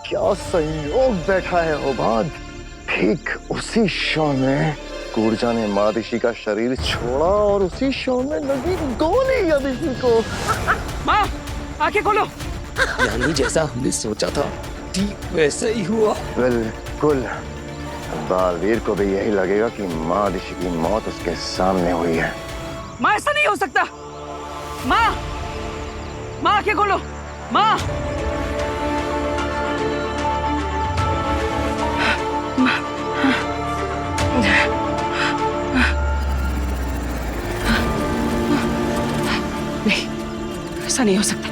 क्या संयोग बैठा है होबाद। ठीक उसी क्षण में कूर्जा ने मादिशी का शरीर छोड़ा और उसी क्षण में लगी गोली अदिति को। माँ, आंखें खोलो। यानी जैसा हमने सोचा था ठीक वैसा ही हुआ। बिल्कुल। बालवीर को भी यही लगेगा कि मादिशी की मौत उसके सामने हुई है। माँ, ऐसा नहीं हो सकता। माँ, माँ आंखें खोलो। माँ, नहीं, ऐसा नहीं हो सकता।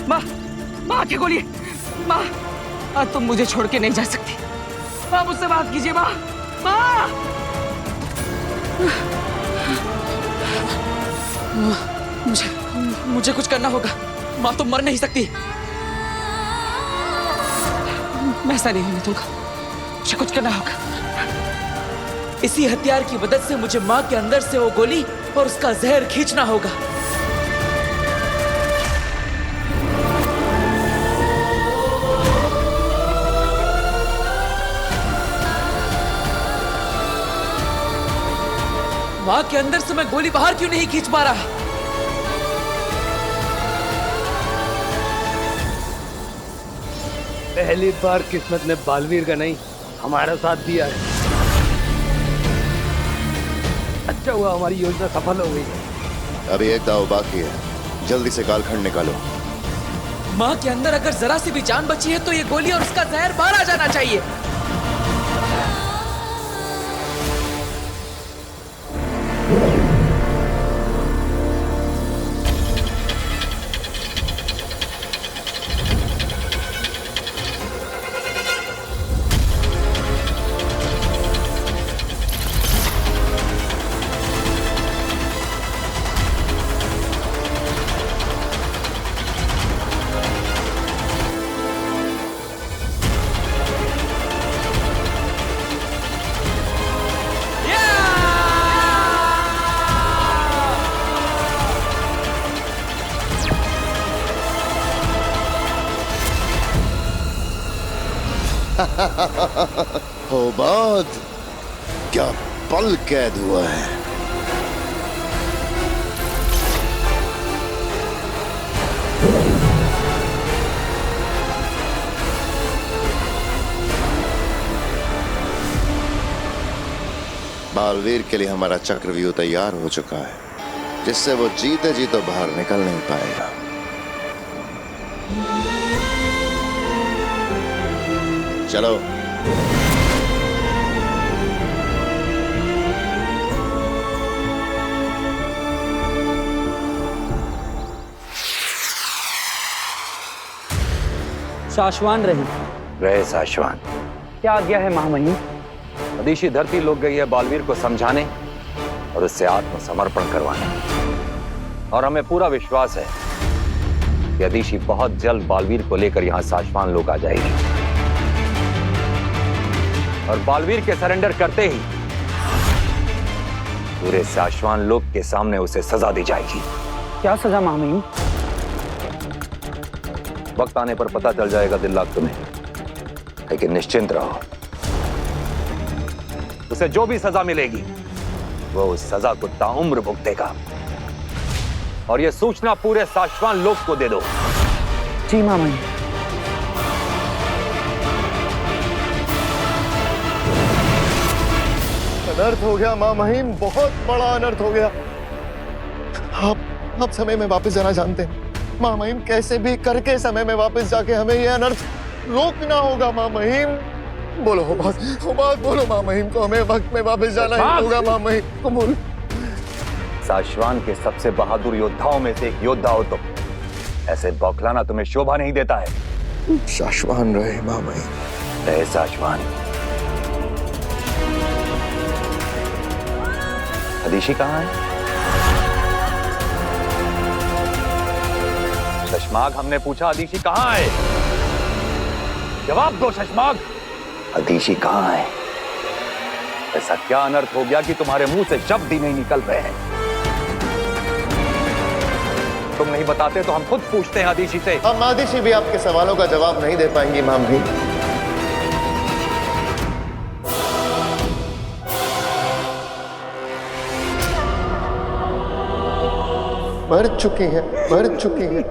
माँ, माँ आंखें खोलिए। माँ, आज तुम मुझे छोड़ के नहीं जा सकती। माँ, मुझसे बात कीजिए। माँ, माँ। मुझे कुछ करना होगा। माँ तो मर नहीं सकती। मैं ऐसा नहीं होने दूंगा। मुझे कुछ करना होगा। इसी हथियार की मदद से मुझे माँ के अंदर से वो गोली और उसका जहर खींचना होगा। माँ के अंदर से मैं गोली बाहर क्यों नहीं खींच पा रहा? पहली बार किस्मत ने बालवीर का नहीं हमारा साथ दिया है। अच्छा हुआ हमारी योजना सफल हो गई है। अभी एक दाव बाकी है, जल्दी से कालखंड निकालो। माँ के अंदर अगर जरा सी भी जान बची है तो ये गोली और उसका जहर बाहर आ जाना चाहिए। होबाद, क्या पल कैद हुआ है। बालवीर के लिए हमारा चक्रव्यूह तैयार हो चुका है, जिससे वो जीते जी तो बाहर निकल नहीं पाएगा। चलो। साशवान रहे साशवान। क्या आज्ञा है महामहिम? अदिशी धरती लोग गई है बालवीर को समझाने और उससे आत्मसमर्पण करवाने, और हमें पूरा विश्वास है कि अदिशी बहुत जल्द बालवीर को लेकर यहां साशवान लोग आ जाएगी और बालवीर के सरेंडर करते ही पूरे साशवान लोग के सामने उसे सजा दी जाएगी। क्या सजा महामहिम? वक्त आने पर पता चल जाएगा दिल्लाक तुम्हें, लेकिन निश्चिंत रहो, उसे जो भी सजा मिलेगी वो उस सजा को ताउम्र भुगतेगा। और यह सूचना पूरे साशवान लोक को दे दो। जी महामहिम। अनर्थ हो गया मां महिम, बहुत बड़ा अनर्थ हो गया। आप समय में वापस जाना जानते हैं मां महिम, कैसे भी करके समय में वापस जाके हमें यह अनर्थ रोकना होगा मां महिम। बोलो होबाद बोलो मां महिम को, हमें वक्त में वापस जाना ही होगा मां महिम को। बोलो। साशवान के सबसे बहादुर योद्धाओं में से एक योद्धा हो तुम, ऐसे बौखलाना तुम्हें शोभा नहीं देता है। साशवान रहे मां महिम। रहे साशवान। अदिशी कहाँ है? शशमाग, हमने पूछा अदिशी कहाँ है? जवाब दो शशमाग, अदिशी कहाँ है? ऐसा क्या अनर्थ हो गया कि तुम्हारे मुंह से शब्द ही नहीं निकल रहे हैं? तुम नहीं बताते तो हम खुद पूछते हैं आदिशी से। अब आदिशी भी आपके सवालों का जवाब नहीं दे पाएंगी माँ महिम। मर चुकी है, मर चुकी है।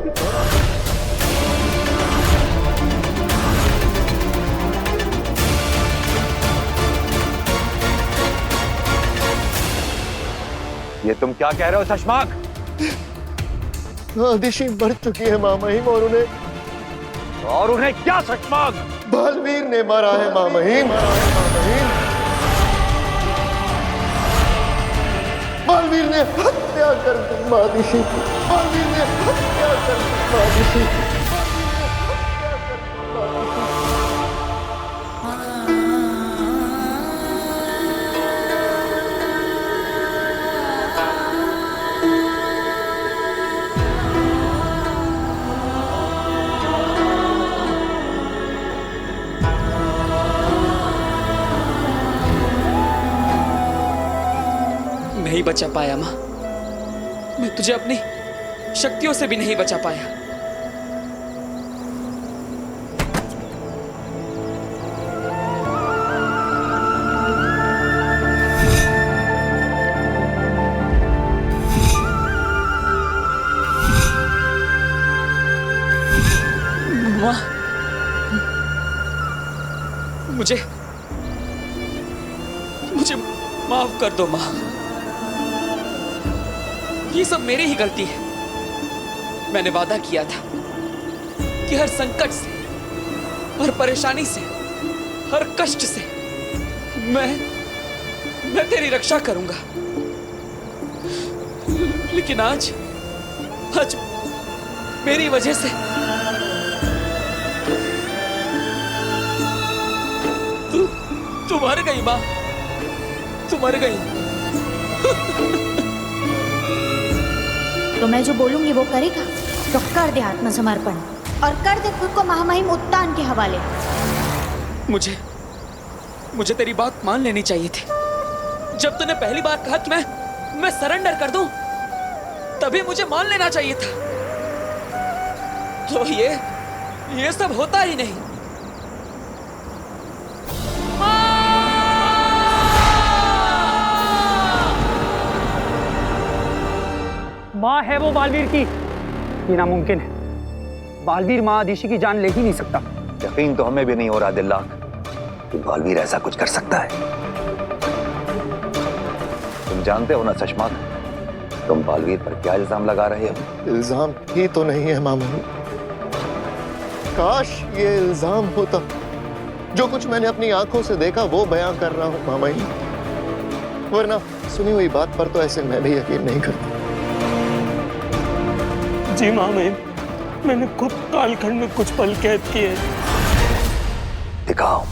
ये तुम क्या कह रहे हो शशमाक? आदिशी मर चुकी है माँ महिम, और उन्हें क्या शशमाक? बालवीर ने मारा है माँ महिम। बालवीर ने हत्या कर दी आदिशी की। बालवीर ने हत्या कर दी आदिशी की। नहीं बचा पाया माँ, मैं तुझे अपनी शक्तियों से भी नहीं बचा पाया। माँ, मुझे माफ कर दो माँ। ये सब मेरी ही गलती है। मैंने वादा किया था कि हर संकट से, हर परेशानी से, हर कष्ट से मैं तेरी रक्षा करूंगा। लेकिन आज मेरी वजह से तू मर गई माँ, तू मर गई। तो मैं जो बोलूंगी वो करेगा, तो कर दे आत्मसमर्पण और कर दे खुद को महामहिम उत्तान के हवाले। मुझे तेरी बात मान लेनी चाहिए थी। जब तूने पहली बार कहा कि मैं सरेंडर कर दूं, तभी मुझे मान लेना चाहिए था। तो ये सब होता ही नहीं। माँ है वो बालवीर की, ये नामुमकिन है। बालवीर माँ आदिशी की जान ले ही नहीं सकता। यकीन तो हमें भी नहीं हो रहा दिल्ला कि बालवीर ऐसा कुछ कर सकता है। तुम जानते हो ना शशमाक, तुम बालवीर पर क्या इल्जाम लगा रहे हो? इल्जाम ही तो नहीं है माँ महिम। काश ये इल्जाम होता। जो कुछ मैंने अपनी आंखों से देखा वो बयां कर रहा हूं माँ महिम, वरना सुनी हुई बात पर तो ऐसे मैं भी यकीन नहीं करता। जी माँ महिम, मैंने खुद कालखंड में कुछ पल कैद किए। दिखाओ।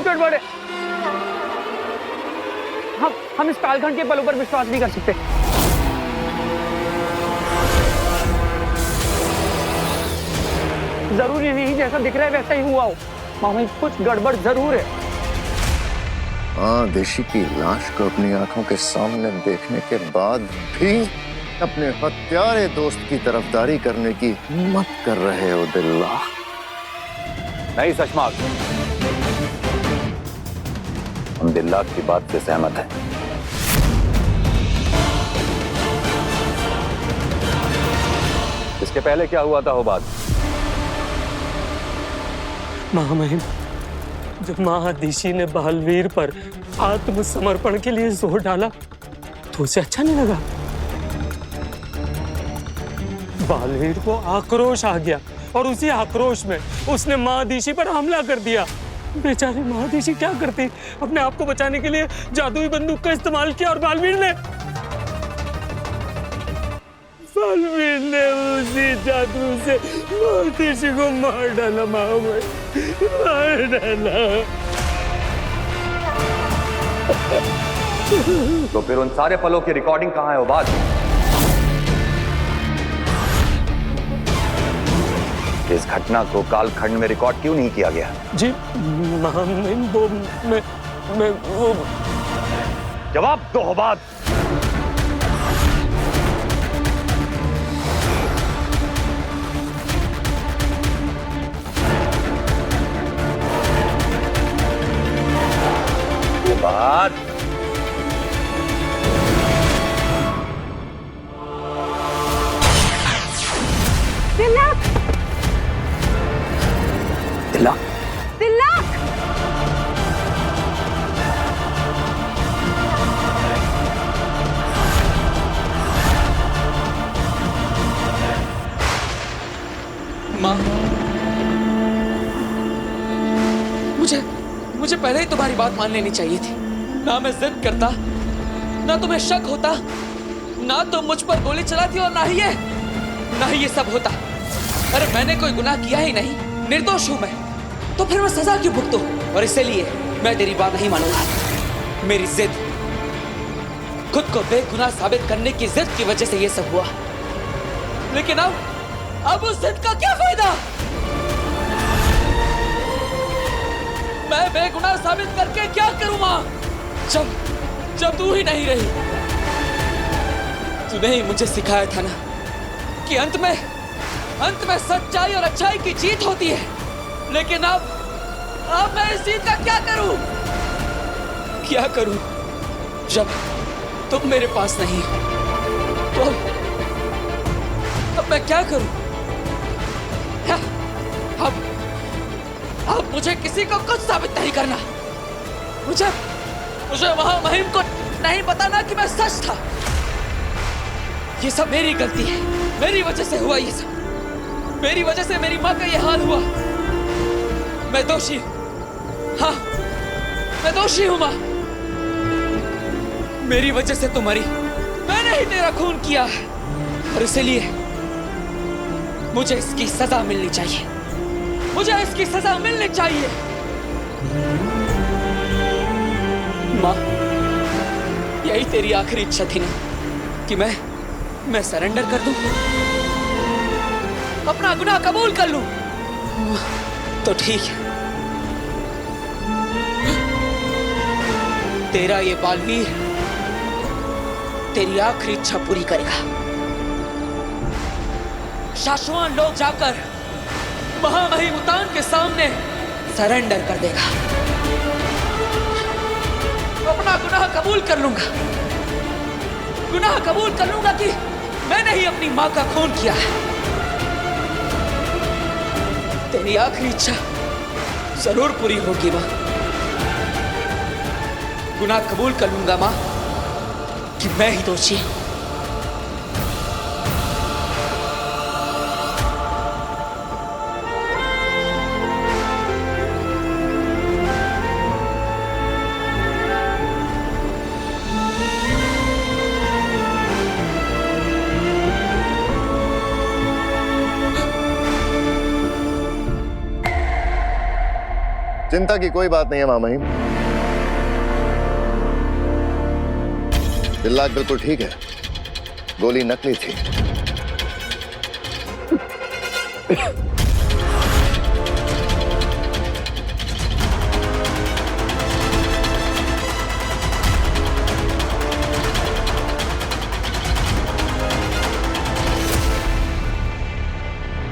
गड़बड़ है। हम इस कालखंड के पलों पर विश्वास नहीं कर सकते। जरूरी नहीं जैसा दिख रहा है वैसा ही हुआ हो। मामा कुछ गड़बड़ जरूर है। आदिशी की लाश को अपनी आंखों के सामने देखने के बाद भी अपने हत्यारे दोस्त की तरफदारी करने की हिम्मत कर रहे हो दिल्ला? नहीं शशमाक, हम दिल्ला की बात से सहमत हैं। इसके पहले क्या हुआ था हो बात? महामहिम, जब महादिशी ने बालवीर पर आत्मसमर्पण के लिए जोर डाला तो उसे अच्छा नहीं लगा। बालवीर को आक्रोश आ गया और उसी आक्रोश में उसने महादिशी पर हमला कर दिया। बेचारी महादेशी क्या करती, अपने आप को बचाने के लिए जादुई बंदूक का इस्तेमाल किया और बालवीर ने उसी जादू से महादेशी को मार डाला। मार डाला। तो फिर उन सारे पलों की रिकॉर्डिंग कहाँ है उबाद? इस घटना को कालखंड में रिकॉर्ड क्यों नहीं किया गया? जी महामहिम, वो जवाब दो उबाद। उबाद, तिलक, तिलक, तिलक। माँ, मुझे पहले ही तुम्हारी बात मान लेनी चाहिए थी। ना मैं जिद करता, ना तुम्हें शक होता, ना तुम मुझ पर गोली चलाती और ना ही ये सब होता। अरे मैंने कोई गुनाह किया ही नहीं, निर्दोष हूं मैं, तो फिर मैं सजा क्यों भुगतूं? और इसलिए मैं तेरी बात नहीं मानूंगा। मेरी जिद, खुद को बेगुनाह साबित करने की जिद की वजह से ये सब हुआ। लेकिन अब उस जिद का क्या फायदा? मैं बेगुनाह साबित करके क्या करूं मां? जब तू ही नहीं रही। तूने ही मुझे सिखाया था ना कि अंत में सच्चाई और अच्छाई की जीत होती है। लेकिन अब मैं इस जीत का क्या करूं? जब तुम मेरे पास नहीं हो, तो अब मैं क्या करूं? अब मुझे किसी को कुछ साबित नहीं करना। मुझे महामहिम को नहीं बताना कि मैं सच था। ये सब मेरी गलती है, मेरी वजह से हुआ ये सब। मेरी वजह से मेरी माँ का ये हाल हुआ। मैं दोषी, हाँ मैं दोषी हूँ माँ। मेरी वजह से तुम मरी, मैंने ही तेरा खून किया है, और इसलिए मुझे इसकी सजा मिलनी चाहिए। मुझे इसकी सजा मिलनी चाहिए। माँ, यही तेरी आखिरी इच्छा थी ना कि मैं सरेंडर कर दूं, अपना गुनाह कबूल कर लूं? तो ठीक है, तेरा ये बालवीर तेरी आखिरी इच्छा पूरी करेगा। शाश्वान लोग जाकर महामहिम उतान के सामने सरेंडर कर देगा। अपना गुनाह कबूल कर लूंगा, गुनाह कबूल कर लूंगा कि मैंने ही अपनी मां का खून किया है। तेरी आखिरी इच्छा जरूर पूरी होगी मां। गुनाह कबूल कर लूंगा मां कि मैं ही दोषी हूं। चिंता की कोई बात नहीं है महामहिम। तिलक बिल्कुल ठीक है, गोली नकली थी।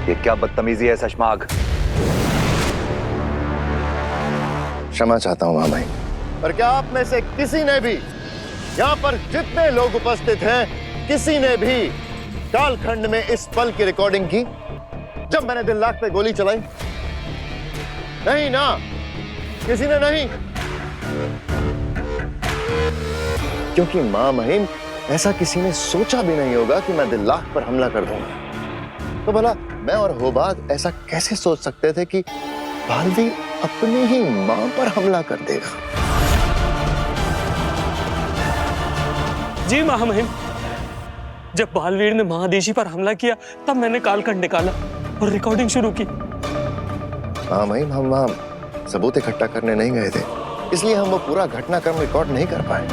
ये क्या बदतमीजी है शशमाग? क्षमा चाहता हूं महामहिम, पर क्या आप में से किसी ने भी, यहाँ पर जितने लोग उपस्थित हैं, किसी ने भी कालखंड में इस पल की रिकॉर्डिंग की जब मैंने दिल्लाक पे गोली चलाई? नहीं ना, किसी ने नहीं। क्योंकि महामहिम, ऐसा किसी ने सोचा भी नहीं होगा कि मैं दिल्लाक पर हमला कर दूंगा। तो भला मैं और होबाद ऐसा कैसे सोच सकते थे कि बालवीर अपनी ही मां पर हमला कर देगा। जी महामहिम, जब बालवीर ने महादेशी पर हमला किया तब मैंने कालखंड निकाला और रिकॉर्डिंग शुरू की। महामहिम, हम वहां सबूत इकट्ठा करने नहीं गए थे, इसलिए हम वो पूरा घटनाक्रम रिकॉर्ड नहीं कर पाए।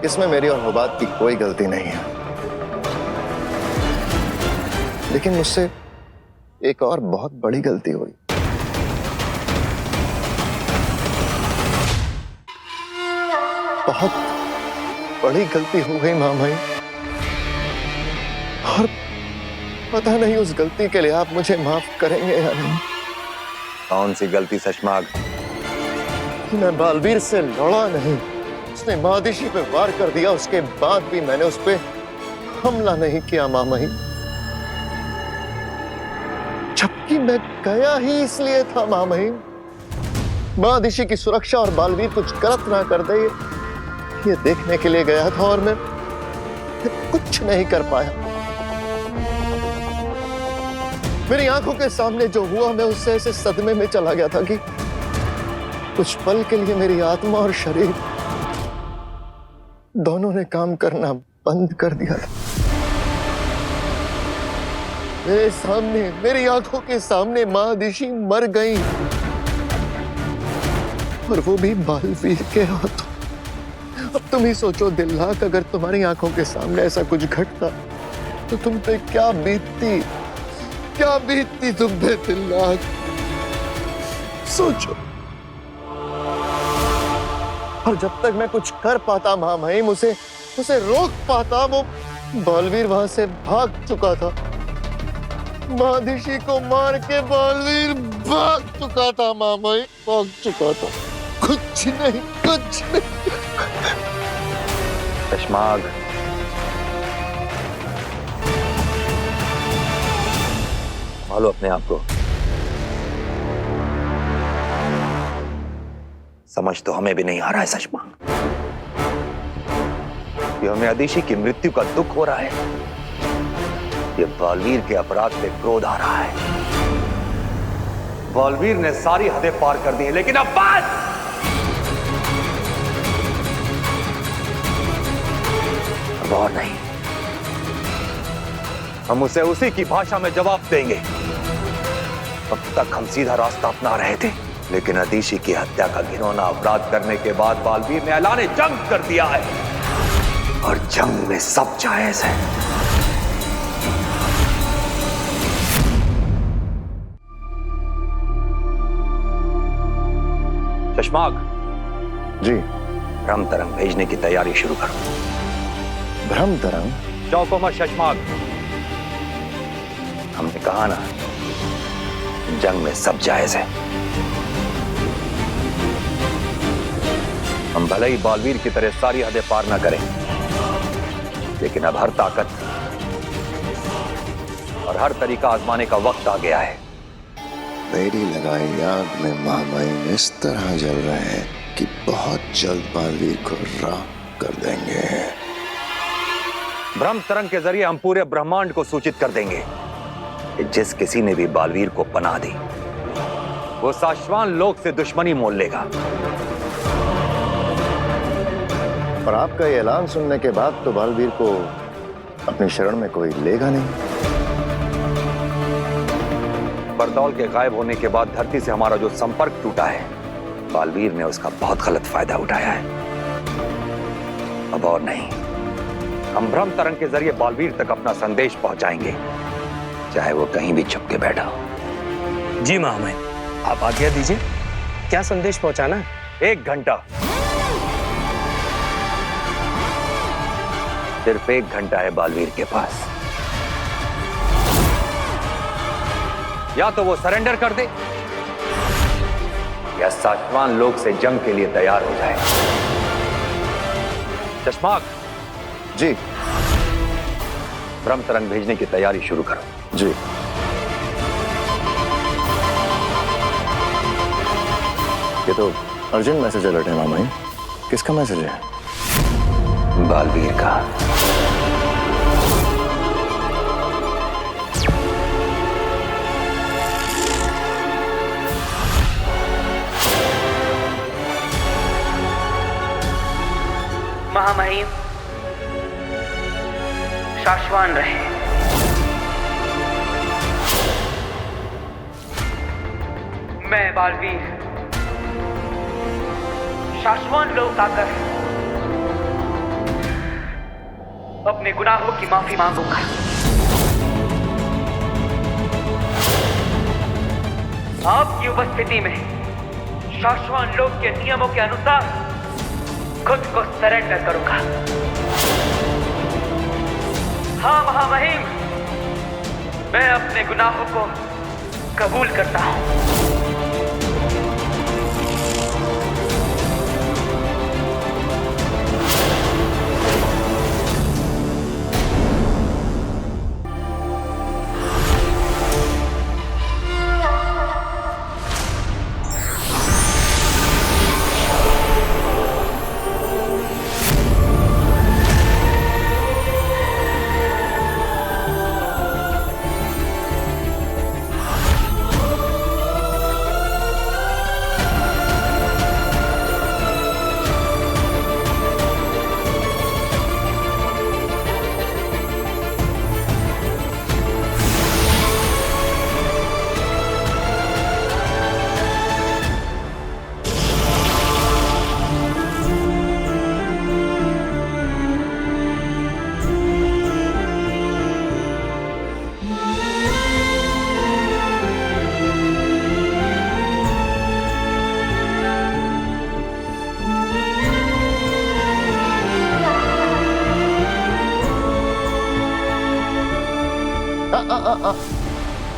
इसमें मेरी और हुबात की कोई गलती नहीं है, लेकिन मुझसे एक और बहुत बड़ी गलती हुई। बहुत बड़ी गलती हो गई महामहिम, और पता नहीं उस गलती के लिए आप मुझे माफ करेंगे या नहीं। कौन सी गलती शशमाग? मैं बालवीर से लड़ा नहीं, उसने महादिशी पे वार कर दिया, उसके बाद भी मैंने उस पे हमला नहीं किया महामहिम, जबकि मैं गया ही इसलिए था महामहिम, महादिशी की सुरक्षा और बालवीर कुछ गलत ना कर दे ये देखने के लिए गया था, और मैं कुछ नहीं कर पाया। मेरी आंखों के सामने जो हुआ, मैं उससे ऐसे सदमे में चला गया था कि कुछ पल के लिए मेरी आत्मा और शरीर दोनों ने काम करना बंद कर दिया था। मेरे सामने, मेरी आंखों के सामने महादिशी मर गई, और वो भी बालवीर के हाथों। अब तुम ही सोचो दिलनाक, अगर तुम्हारी आंखों के सामने ऐसा कुछ घटता तो तुम पे क्या बीतती, क्या बीतती तुम पे दिलनाक। सोचो। और जब तक मैं कुछ कर पाता महामहिम, उसे रोक पाता, वो बालवीर वहां से भाग चुका था। महादिशी को मार के बालवीर भाग चुका था महामहिम, भाग चुका था। कुछ नहीं, कुछ नहीं। शशमाग, संभालो अपने आप को। समझ तो हमें भी नहीं आ रहा है शशमाग, ये हमें अदिशी की मृत्यु का दुख हो रहा है, ये बालवीर के अपराध पे क्रोध आ रहा है। बालवीर ने सारी हदें पार कर दी है, लेकिन अब बात अब और नहीं। हम उसे उसी की भाषा में जवाब देंगे। अब तक हम सीधा रास्ता अपना रहे थे, लेकिन अदिशी की हत्या का घिनौना अपराध करने के बाद बालवीर ने ऐलान जंग कर दिया है, और जंग में सब जायज है। शशमाग जी। भ्रम तरंग भेजने की तैयारी शुरू करो। भ्रम तरंग? चौको मत शशमाग, हमने कहा ना, जंग में सब जायज है। हम भले ही बालवीर की तरह सारी हदें पार ना करें, लेकिन अब हर ताकत और हर तरीका आजमाने का वक्त आ गया है। मेरी लगाई आग में महामहिम इस तरह जल रहे हैं कि बहुत जल्द बालवीर को राख कर देंगे। भ्रम तरंग के जरिए हम पूरे ब्रह्मांड को सूचित कर देंगे कि जिस किसी ने भी बालवीर को पनाह दी, वो साश्वान लोक से दुश्मनी मोल लेगा। और आपका ये ऐलान सुनने के बाद तो बालवीर को अपनी शरण में कोई लेगा नहीं। बरदौल के गायब होने के बाद धरती से हमारा जो संपर्क टूटा है, बालवीर ने उसका बहुत गलत फायदा उठाया है। अब और नहीं, हम भ्रम तरंग के जरिए बालवीर तक अपना संदेश पहुंचाएंगे, चाहे वो कहीं भी छुप के बैठा हो। जी महामहिम, आप आज्ञा दीजिए, क्या संदेश पहुंचाना है? 1 घंटा, सिर्फ 1 घंटा है बालवीर के पास। या तो वो सरेंडर कर दे, या सातवां लोक से जंग के लिए तैयार हो जाए। चश्माक जी। भ्रम तरंग भेजने की तैयारी शुरू करो। जी। ये तो अर्जेंट मैसेज अलर्ट है मामा। किसका मैसेज है? बालवीर का। महामहिम शाश्वान रहे। मैं बालवीर शाश्वान लोक आकर अपने गुनाहों की माफी मांगूंगा। आपकी उपस्थिति में शाश्वान लोक के नियमों के अनुसार खुद को सरेंडर करूंगा। हाँ महामहिम, मैं अपने गुनाहों को कबूल करता हूं।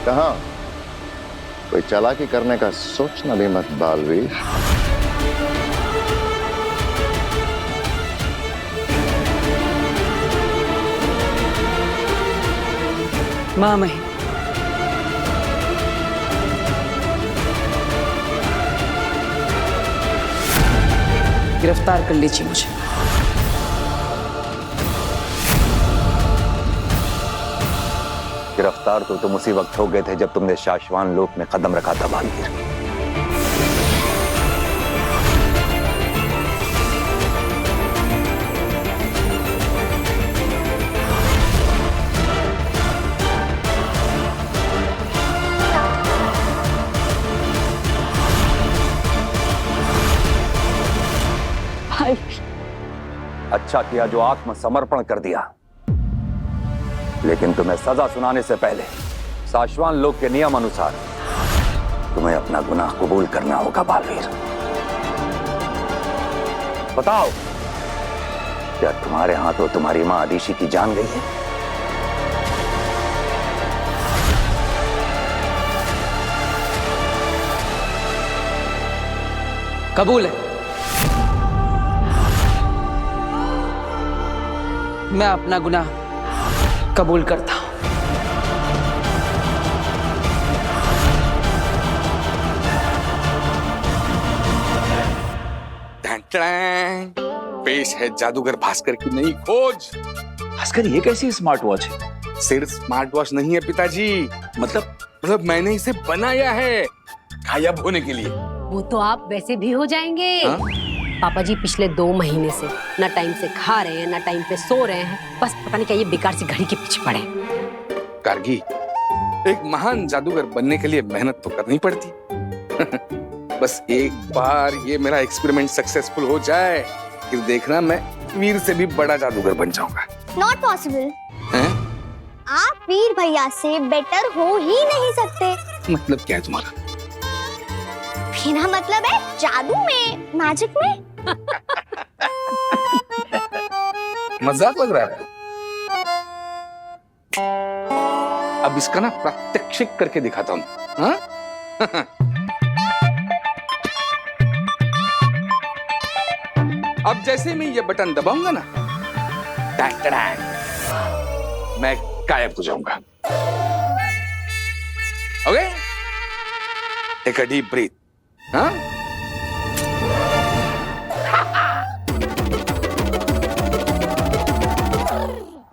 कहाँ? कोई चालाकी करने का सोचना भी मत बालवीर। महामहिम, गिरफ्तार कर लीजिए मुझे। गिरफ्तार तो तुम उसी वक्त हो गए थे जब तुमने शाश्वान लोक में कदम रखा था बालवीर। भाई, अच्छा किया जो आत्मसमर्पण कर दिया, लेकिन तुम्हें सजा सुनाने से पहले शाश्वान लोक के नियम अनुसार तुम्हें अपना गुनाह कबूल करना होगा बालवीर। बताओ, क्या तुम्हारे हाथों तुम्हारी मां आदिशी की जान गई है? कबूल है। मैं अपना गुनाह कबूल करता हूं। पेश है जादूगर भास्कर की नई खोज। भास्कर, ये कैसी स्मार्ट वॉच है? सिर्फ स्मार्ट वॉच नहीं है पिताजी, मतलब मैंने इसे बनाया है गायब होने के लिए। वो तो आप वैसे भी हो जाएंगे। हा? पापा जी पिछले 2 महीने से ना टाइम से खा रहे हैं, ना टाइम पे सो रहे हैं। बस पता नहीं क्या ये बेकार सी घड़ी के पीछे पड़े। गार्गी, एक महान जादूगर बनने के लिए मेहनत तो करनी पड़ती। बस एक बार ये मेरा एक्सपेरिमेंट सक्सेसफुल हो जाए, फिर देखना मैं वीर से भी बड़ा जादूगर बन जाऊंगा। Not possible. आप वीर भैया से बेटर हो ही नहीं सकते। मतलब क्या है तुम्हारा? बिना मतलब है जादू में, मैजिक में। मजाक लग रहा है? अब इसका ना प्रात्यक्षिक करके दिखाता हूं। हाँ? अब जैसे मैं ये बटन दबाऊंगा ना, मैं गायब हो जाऊंगा। Okay? Take a deep breath. हाँ?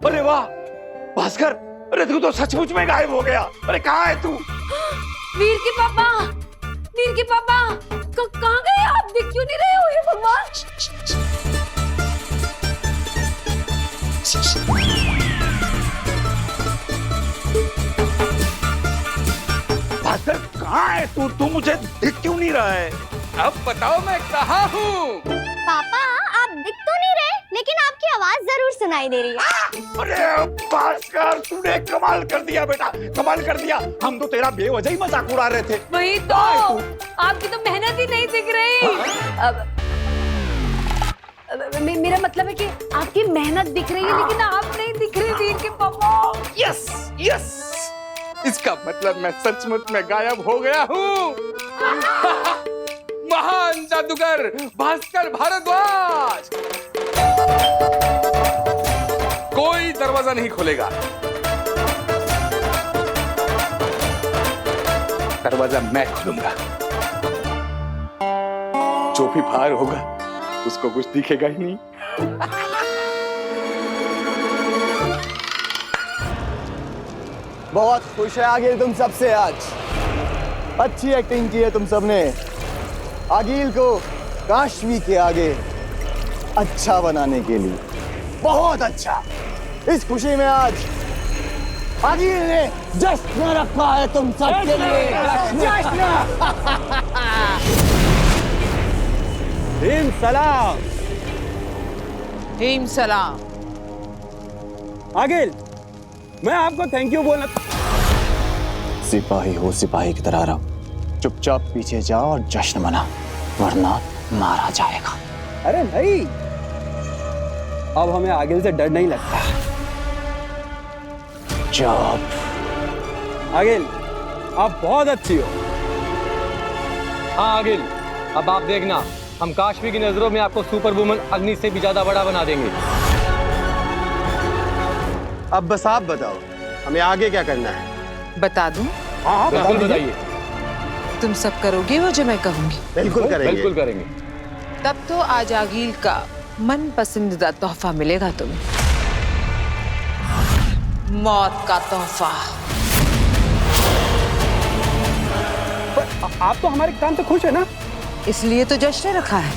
अरे वाह भास्कर, अरे तू तो सचमुच में गायब हो गया। अरे कहाँ है तू? वीर के पापा, कहाँ गए आप? दिख क्यों नहीं रहे हो? हे भगवान! है तू मुझे दिख क्यों नहीं रहा है? अब बताओ मैं कहाँ हूँ? पापा आप दिख तो नहीं रहे, लेकिन आपकी आवाज जरूर सुनाई दे रही है। अरे भास्कर, तूने कमाल कर दिया बेटा, कमाल कर दिया। हम तो तेरा बेवजह ही मजाक उड़ा रहे थे। वही तो, आपकी तो मेहनत ही नहीं दिख रही। मेरा मतलब है कि आपकी मेहनत दिख रही है, लेकिन आप नहीं दिख रहे वीर के पापा। यस यस, इसका मतलब मैं सचमुच में गायब हो गया हूँ। महान जादूगर भास्कर भारद्वाज, कोई दरवाजा नहीं खोलेगा। दरवाजा मैं खोलूंगा। जो भी बाहर होगा उसको कुछ दिखेगा ही नहीं। बहुत खुश है आगिल तुम सबसे आज। अच्छी एक्टिंग की है तुम सबने। आगिल को काशवी के आगे अच्छा बनाने के लिए बहुत अच्छा। इस खुशी में आज आगिल ने जश्न रखा है तुम सबके लिए। जश्न। सलाम। हिम सलाम। आगिल, मैं आपको थैंक यू बोलना। सिपाही हो सिपाही की तरह रहो, चुपचाप पीछे जाओ और जश्न मना, वरना मारा जाएगा। अरे नहीं, अब हमें आगिल से डर नहीं लगता। चुप। आगिल, आप बहुत अच्छी हो। हाँ आगिल, अब आप देखना, हम काशवी की नजरों में आपको सुपर वुमन अग्नि से भी ज्यादा बड़ा बना देंगे। अब बस आप बताओ, हमें आगे क्या करना है? बता दूं? हाँ बिल्कुल बताइए। तुम सब करोगे वो जो मैं कहूंगी? बिल्कुल करेंगे। बिल्कुल करेंगे। तब तो आज आगिल का मन पसंदीदा तोहफा मिलेगा तुम्हें। मौत का तोहफा। आप तो हमारे काम से खुश है ना? इसलिए तो जश्न रखा है।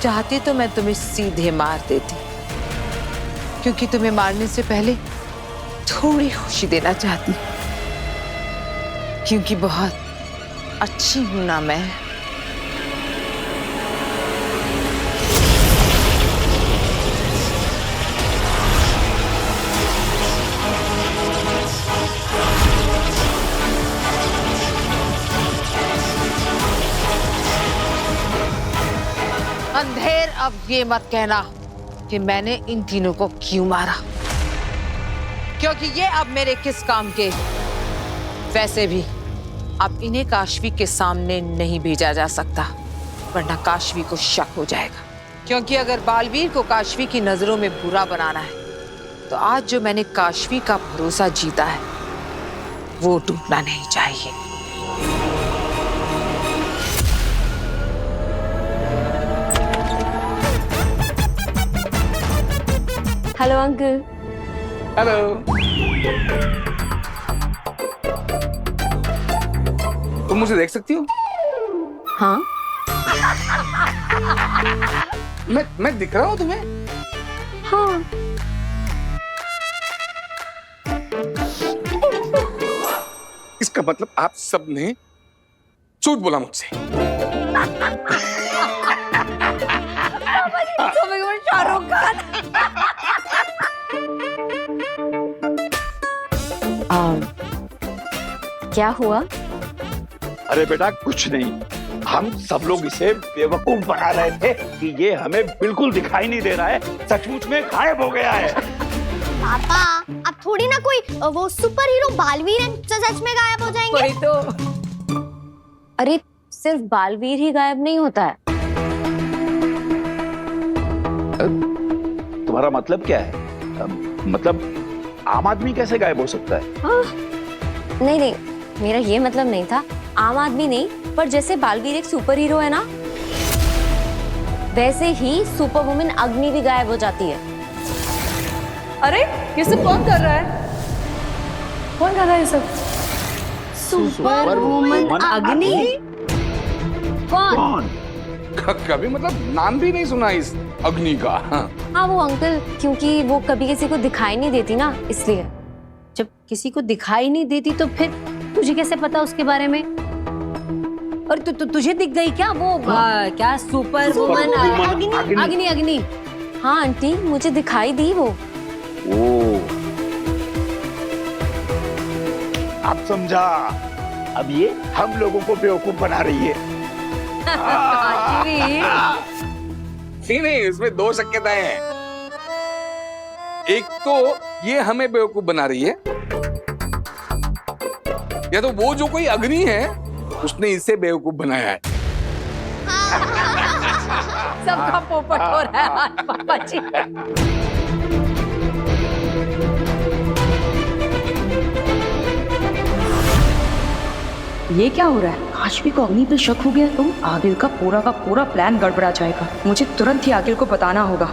चाहती तो मैं तुम्हें सीधे मार देती, क्योंकि तुम्हें मारने से पहले थोड़ी खुशी देना चाहती, क्योंकि बहुत अच्छी हूं ना मैं। अंधेर, अब ये मत कहना कि मैंने इन तीनों को क्यों मारा, क्योंकि ये अब मेरे किस काम के। वैसे भी अब इन्हें काशवी के सामने नहीं भेजा जा सकता, वरना काशवी को शक हो जाएगा। क्योंकि अगर बालवीर को काशवी की नजरों में बुरा बनाना है, तो आज जो मैंने काशवी का भरोसा जीता है वो टूटना नहीं चाहिए। Hello uncle. हेलो। तुम मुझे देख सकती हो? हाँ। मैं दिख रहा हूँ तुम्हें? हाँ। इसका मतलब आप सबने झूठ बोला मुझसे। शाहरुख खान। क्या हुआ? अरे बेटा कुछ नहीं, हम सब लोग इसे बेवकूफ बना रहे थे कि ये हमें बिल्कुल दिखाई नहीं दे रहा है, सचमुच में गायब हो गया है। पापा अब थोड़ी ना कोई वो सुपर हीरो बालवीर है जो सच में गायब हो जाएंगे। वही तो। अरे सिर्फ बालवीर ही गायब नहीं होता है। तुम्हारा मतलब क्या है? मतलब आम आदमी कैसे गायब हो सकता है? नहीं नहीं, मेरा ये मतलब नहीं था। आम आदमी नहीं, पर जैसे बालवीर एक सुपर हीरो है ना, वैसे ही सुपर वुमन अग्नि भी गायब हो जाती है। अरे ये सब कौन कर रहा है? कौन कर रहा है ये सब? सुपर वुमन अग्नि? कौन? कभी मतलब नाम भी नहीं सुना इस अग्नि का। हाँ वो अंकल, क्योंकि वो कभी किसी को दिखाई नहीं देती ना, इसलिए। जब किसी को दिखाई नहीं देती तो फिर तुझे कैसे पता उसके बारे में? और तुझे दिख गई क्या वो क्या सुपर वुमन अग्नि? अग्नि हाँ आंटी, मुझे दिखाई दी वो। अब समझा, अब ये हम लोगों को बेवकूफ बना रही है। नहीं, इसमें दो शक्यताएं हैं। एक तो ये हमें बेवकूफ बना रही है, या तो वो जो कोई अग्नि है उसने इसे बेवकूफ बनाया है। सबका पोपट हो रहा है आज पापा जी। ये क्या हो रहा है? काशवी को अग्नि पे शक हो गया तो आगिल का पूरा प्लान गड़बड़ा जाएगा। मुझे तुरंत ही आगिल को बताना होगा।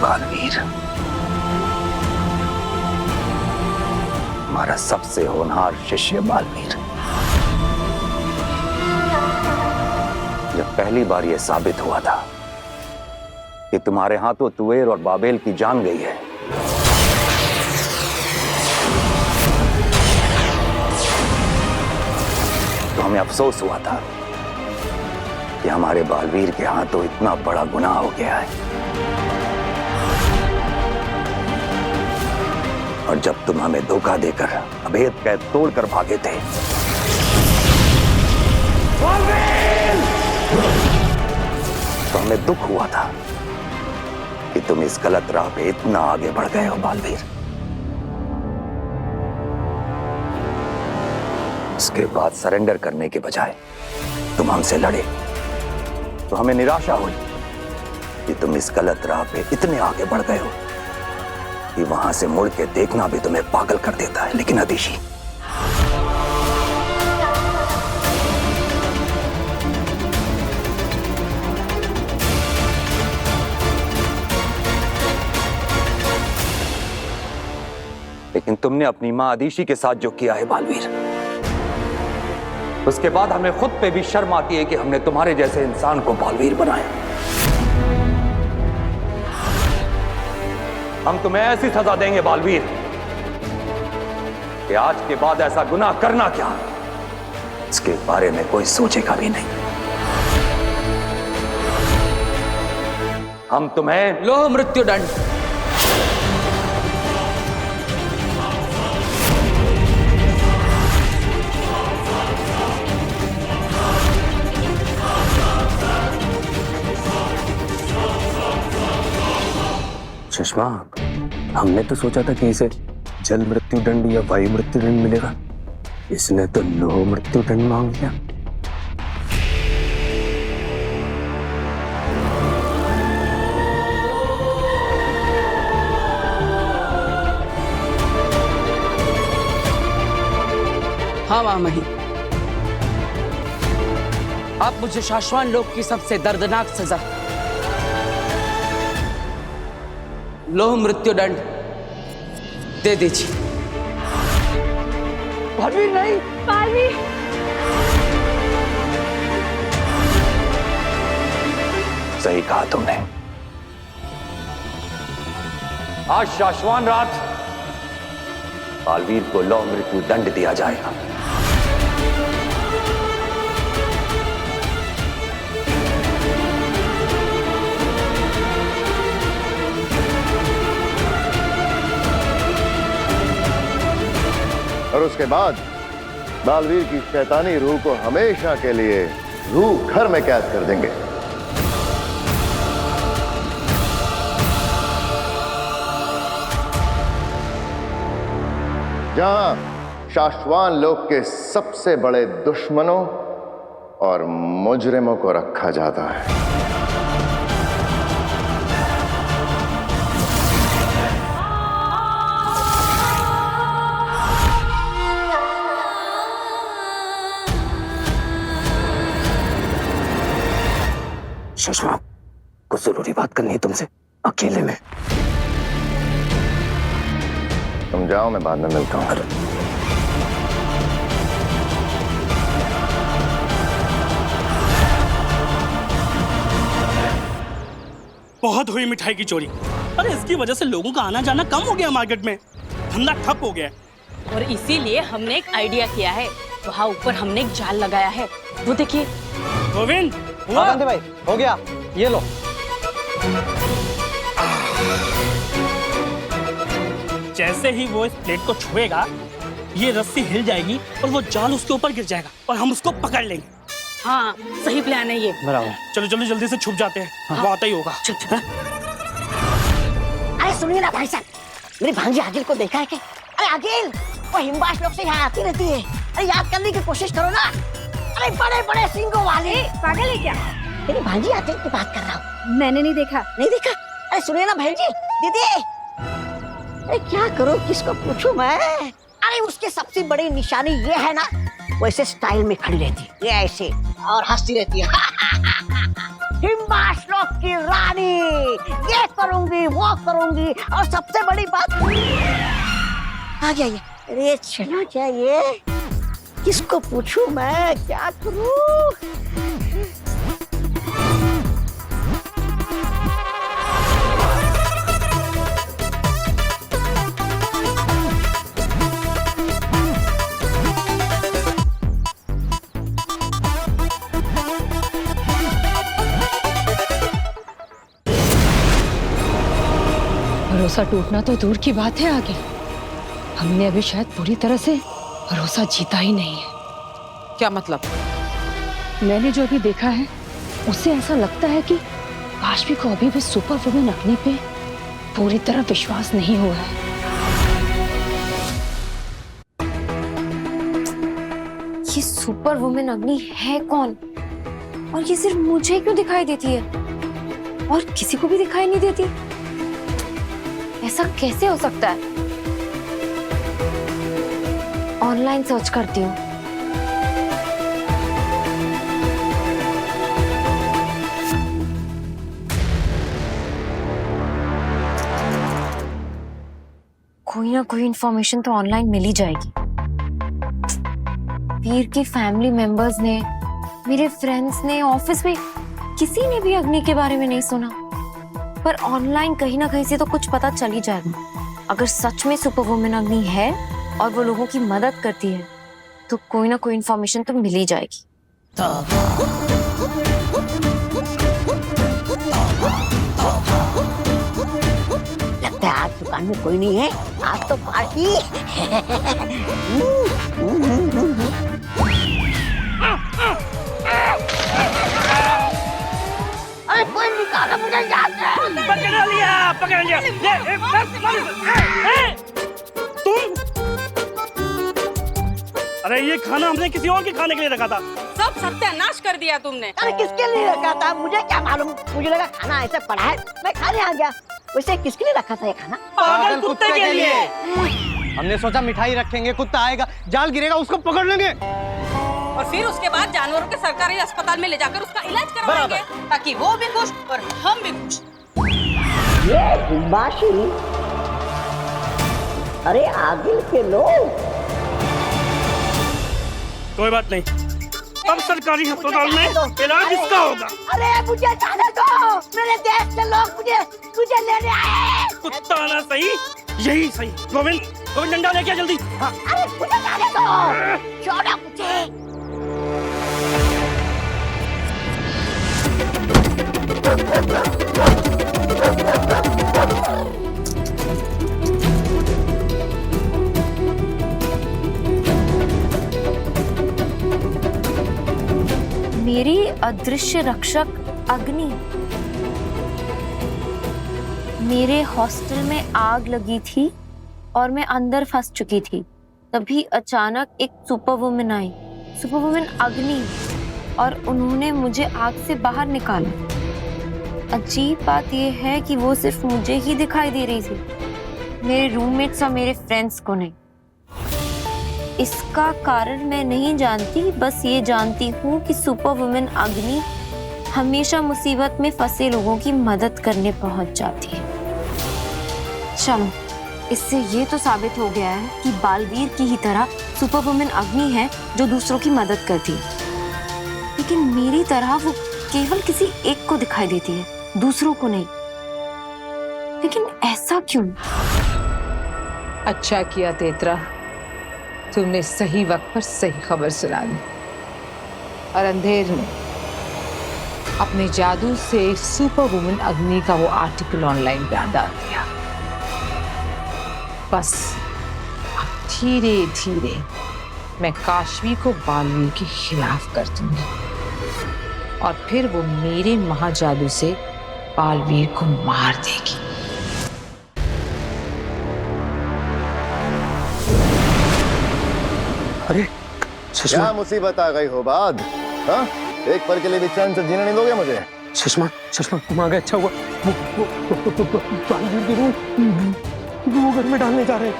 बालवीर, हमारा सबसे होनहार शिष्य बालवीर, जब पहली बार यह साबित हुआ था कि तुम्हारे हाथों तुवेर और बाबेल की जान गई है, तो हमें अफसोस हुआ था कि हमारे बालवीर के हाथों इतना बड़ा गुनाह हो गया है। और जब तुम हमें धोखा देकर अभेद कैद तोड़कर भागे थे, तो हमें दुख हुआ था कि तुम इस गलत राह पे इतना आगे बढ़ गए हो बालवीर। उसके बाद सरेंडर करने के बजाय तुम हमसे लड़े, तो हमें निराशा हुई कि तुम इस गलत राह पे इतने आगे बढ़ गए हो कि वहां से मुड़ के देखना भी तुम्हें पागल कर देता है। लेकिन अदिशी, लेकिन तुमने अपनी मां अदिशी के साथ जो किया है बालवीर, उसके बाद हमें खुद पे भी शर्म आती है कि हमने तुम्हारे जैसे इंसान को बालवीर बनाया। हम तुम्हें ऐसी सजा देंगे बालवीर कि आज के बाद ऐसा गुनाह करना क्या, इसके बारे में कोई सोचेगा भी नहीं। हम तुम्हें लो मृत्युदंड। सुषमा, हमने तो सोचा था कि इसे जल मृत्यु दंड या वायु मृत्यु दंड मिलेगा, इसने तो लोह मृत्यु दंड मांग लिया। हाँ महामहिम, आप मुझे शाश्वान लोक की सबसे दर्दनाक सजा लोह मृत्यु दंड दे दीजिए। बालवीर नहीं, बालवीर सही कहा तुमने। आज शाश्वान रात बालवीर को लौह मृत्यु दंड दिया जाएगा। और उसके बाद बालवीर की शैतानी रूह को हमेशा के लिए रूह घर में कैद कर देंगे। जहां शाश्वान लोक के सबसे बड़े दुश्मनों और मुजरिमों को रखा जाता है। सुषमा, कुछ जरूरी बात करनी है तुमसे अकेले में। तुम जाओ, मैं बाद में मिलता हूं। बहुत हुई मिठाई की चोरी। अरे इसकी वजह से लोगों का आना जाना कम हो गया मार्केट में, धंधा ठप हो गया। और इसीलिए हमने एक आइडिया किया है, वहाँ ऊपर हमने एक जाल लगाया है, वो देखिए। गोविंद भाई हो गया, ये लो। जैसे ही वो इस प्लेट को छुएगा, ये रस्सी हिल जाएगी और वो जाल उसके ऊपर गिर जाएगा और हम उसको पकड़ लेंगे। हाँ सही प्लान है ये। बराबर। चलो जल्दी जल्दी से छुप जाते हैं। हाँ। वो आता ही होगा। अरे सुनिए ना भाई साहब, मेरी भांजी आगिल को देखा है क्या? अरे आगिल, वो हिमबाश लोग से यहाँ आती रहती है। अरे याद करने की कोशिश करो ना। अरे बड़े बड़े सिंगों वाले। पागल है क्या? मेरी भांजी आगिल की बात कर रहा हूँ। मैंने नहीं देखा। नहीं देखा? अरे सुनिए ना बहन जी, दीदी। अरे क्या करूँ, किसको पूछूं मैं? अरे उसकी सबसे बड़ी निशानी ये है ना, वो ऐसे स्टाइल में खड़ी रहती है, ये ऐसे और हंसती रहती है। हिमबाश लोग की रानी, ये करूंगी वो करूंगी, और सबसे बड़ी बात आ गया ये। अरे चला क्या ये, किसको पूछूं मैं, क्या करूं? भरोसा टूटना तो दूर की बात है आगे, हमने अभी शायद पूरी तरह से भरोसा जीता ही नहीं है। क्या मतलब? मैंने जो अभी देखा है उससे ऐसा लगता है कि काशवी को अभी भी सुपर वुमन अग्नि पे पूरी तरह विश्वास नहीं हुआ है। ये सुपर वुमन अग्नि है कौन? और ये सिर्फ मुझे क्यों दिखाई देती है और किसी को भी दिखाई नहीं देती? ऐसा कैसे हो सकता है? ऑनलाइन सर्च करती हूँ। कोई ना कोई इंफॉर्मेशन तो ऑनलाइन मिल ही जाएगी। वीर के फैमिली मेंबर्स ने, मेरे फ्रेंड्स ने, ऑफिस में किसी ने भी अग्नि के बारे में नहीं सुना, पर ऑनलाइन कहीं ना कहीं से तो कुछ पता चल ही जाएगा। अगर सच में सुपर वुमन अग्नि है और वो लोगों की मदद करती है तो कोई ना कोई इंफॉर्मेशन तो मिल ही जाएगी। लगता है आज दुकान में कोई नहीं है, आज तो पार्टी। अरे कोई निकाला मुझे याद है। पकड़ लिया, पकड़ लिया। तुम? अरे ये खाना हमने किसी और के खाने के लिए रखा था। सब सत्यानाश कर दिया तुमने। अरे किसके लिए रखा था मुझे क्या मालूम, मुझे लगा खाना ऐसे पड़ा है, मैं खाने आ गया। वैसे किसके लिए रखा था ये खाना? पागल कुत्ते के लिए। हमने सोचा मिठाई रखेंगे, कुत्ता आएगा, जाल गिरेगा, उसको पकड़ लेंगे और फिर उसके बाद जानवरों के सरकारी अस्पताल में ले जाकर उसका इलाज करवाएंगे, ताकि वो भी खुश और हम भी खुश। ये हिमबाशी, अरे आगिल के लोग। कोई बात नहीं, अब सरकारी अस्पताल में इलाज इसका होगा। अरे मुझे जाने दो, मेरे देश के लोग मुझे लेने आए। कुत्ता आना सही, यही सही। गोविंद, गोविंद डंडा लेके जल्दी। हाँ। अरे मुझे जाने दो, छोड़ो मुझे। मेरी अदृश्य रक्षक अग्नि। मेरे हॉस्टल में आग लगी थी और मैं अंदर फंस चुकी थी। तभी अचानक एक super woman I, super woman अग्नि, और उन्होंने मुझे आग से बाहर निकाला। अजीब बात यह है कि वो सिर्फ मुझे ही दिखाई दे रही थी, मेरे रूममेट्स और मेरे फ्रेंड्स को नहीं। इसका कारण मैं नहीं जानती, बस ये जानती हूँ कि सुपर वुमन अग्नि हमेशा मुसीबत में फंसे लोगों की मदद करने पहुंच जाती है। चलो, इससे ये तो साबित हो गया है कि बालवीर की ही तरह सुपर वुमन अग्नि है जो दूसरों की मदद करती है, लेकिन मेरी तरह वो केवल किसी एक को दिखाई देती है, दूसरों को नहीं। लेकिन ऐसा क्यों? अच्छा किया तेतरा, तुमने सही वक्त पर सही खबर सुना दी और अंधेर ने अपने जादू से सुपर वुमन अग्नि का वो आर्टिकल ऑनलाइन पे डाल दिया। बस अब धीरे धीरे मैं काशवी को बालवीर के खिलाफ कर दूंगी और फिर वो मेरे महाजादू से बालवीर को मार देगी। अरे क्या मुसीबत आ गई हो बाद? हाँ? एक पल के लिए भी चैन से जीने नहीं दोगे मुझे? सुषमा, सुषमा तुम आ गए, अच्छा हुआ। वो बालवीर की रूह वो घर में डालने जा रहे हैं।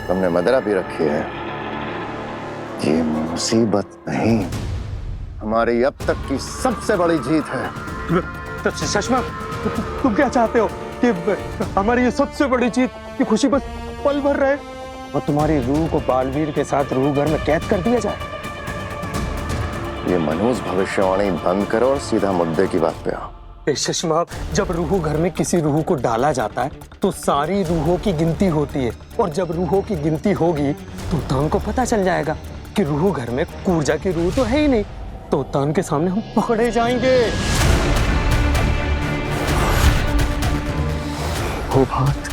तुमने मदरा भी रखी है। ये मुसीबत नहीं, हमारी अब तक की सबसे बड़ी जीत है। सुषमा, तुम क्या चाहते हो कि हमारी ये सबसे बड़ी जीत की खुशी बस पल भर रहे और तुम्हारी रूह को बालवीर के साथ रूह घर में कैद कर दिया जाए? ये मनहूस भविष्यवाणी बंद करो और सीधा मुद्दे की बात पे आओ। सुषमा, जब रूह घर में किसी रूह को डाला जाता है तो सारी रूहों की गिनती होती है और जब रूहों की गिनती होगी तो तान को पता चल जाएगा कि रूह घर में कूर्जा की रूह तो है ही नहीं, तो तान के सामने हम पकड़े जाएंगे। हो बात,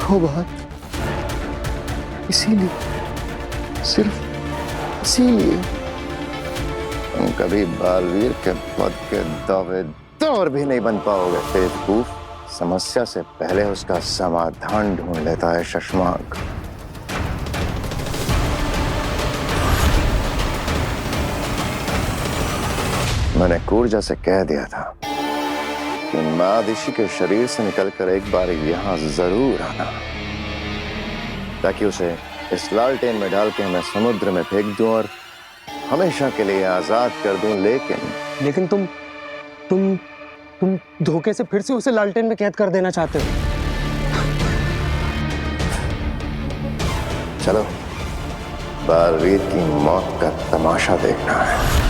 हो बात, इसीलिए, सिर्फ इसीलिए तुम कभी बालवीर के पद के दावेदार भी नहीं बन पाओगे। बेवकूफ समस्या से पहले उसका समाधान ढूंढ लेता है शशमांक। मैंने कूर्जा से कह दिया था कि महादिशी के शरीर से निकलकर एक बार यहां जरूर आना, ताकि उसे इस लालटेन में डाल के मैं समुद्र में फेंक दूं और हमेशा के लिए आजाद कर दूं। लेकिन तुम धोखे से फिर से उसे लालटेन में कैद कर देना चाहते हो? चलो, बालवीर की मौत का तमाशा देखना है।